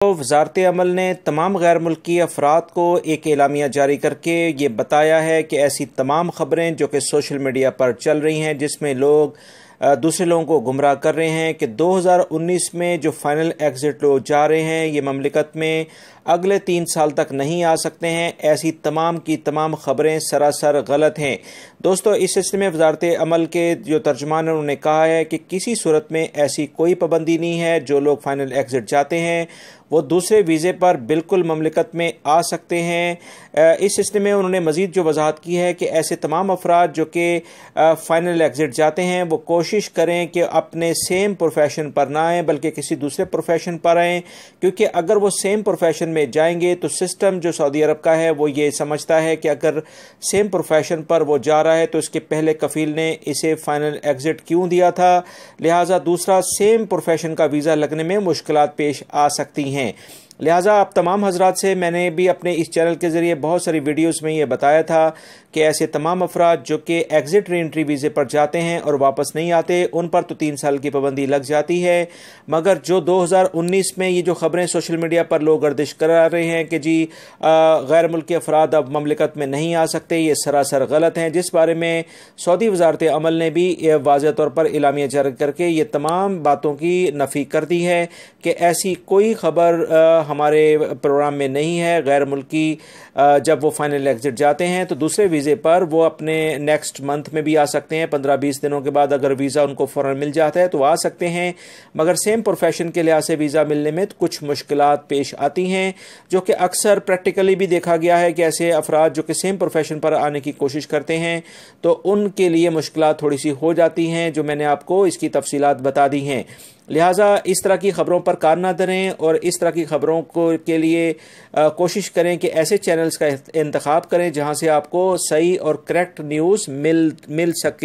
तो वज़ारत अमल ने तमाम गैर मुल्की अफराद को एक एलामिया जारी करके ये बताया है कि ऐसी तमाम ख़बरें जो कि सोशल मीडिया पर चल रही हैं जिसमें लोग दूसरे लोगों को गुमराह कर रहे हैं कि 2019 में जो फाइनल एग्ज़िट लोग जा रहे हैं ये ममलिकत में अगले 3 साल तक नहीं आ सकते हैं। ऐसी तमाम की तमाम ख़बरें सरासर गलत हैं। दोस्तों, इस सिलसिले में वज़ारत अमल के जो तर्जुमान हैं उन्होंने कहा है कि किसी सूरत में ऐसी कोई पाबंदी नहीं है। जो लोग फाइनल एग्ज़िट जाते हैं वो दूसरे वीज़े पर बिल्कुल ममलिकत में आ सकते हैं। इस सिलसिले में उन्होंने मज़ीद जो वजाहत की है कि ऐसे तमाम अफराद जो कि फ़ाइनल एग्ज़िट जाते हैं वो कोशिश करें कि अपने सेम प्रोफेशन पर ना आएँ बल्कि किसी दूसरे प्रोफेशन पर आएँ, क्योंकि अगर वो सेम प्रोफेशन में जाएंगे तो सिस्टम जो सऊदी अरब का है वो ये समझता है कि अगर सेम प्रोफेशन पर वो जा रहा है तो इसके पहले कफ़ील ने इसे फ़ाइनल एग्ज़िट क्यों दिया था, लिहाजा दूसरा सेम प्रोफेशन का वीज़ा लगने में मुश्किलात पेश आ सकती हैं। लिहाजा आप तमाम हजरात से मैंने भी अपने इस चैनल के ज़रिए बहुत सारी वीडियोस में ये बताया था कि ऐसे तमाम अफराद जो कि एग्ज़िट री एंट्री वीज़े पर जाते हैं और वापस नहीं आते उन पर तो 3 साल की पाबंदी लग जाती है। मगर जो 2019 में ये जो ख़बरें सोशल मीडिया पर लोग गर्दिश करा रहे हैं कि जी गैर मुल्की अफराद अब ममलिकत में नहीं आ सकते, ये सरासर गलत हैं, जिस बारे में सऊदी वज़ारत अमल ने भी वाज़ेह तौर पर एलामिया जारी करके ये तमाम बातों की नफ़ी कर दी है कि ऐसी कोई ख़बर हमारे प्रोग्राम में नहीं है। गैर मुल्की जब वो फाइनल एग्ज़िट जाते हैं तो दूसरे वीज़े पर वो अपने नेक्स्ट मंथ में भी आ सकते हैं। 15-20 दिनों के बाद अगर वीज़ा उनको फ़ौरन मिल जाता है तो आ सकते हैं, मगर सेम प्रोफेशन के लिहाज से वीज़ा मिलने में कुछ मुश्किलात पेश आती हैं, जो कि अक्सर प्रैक्टिकली भी देखा गया है कि ऐसे अफराद जो कि सेम प्रोफेशन पर आने की कोशिश करते हैं तो उनके लिए मुश्किलात थोड़ी सी हो जाती हैं, जो मैंने आपको इसकी तफसीलात बता दी हैं। लिहाजा इस तरह की ख़बरों पर कान ना धरें और इस तरह की ख़बरों को के लिए कोशिश करें कि ऐसे चैनल्स का इंतखाब करें जहां से आपको सही और करेक्ट न्यूज़ मिल सके।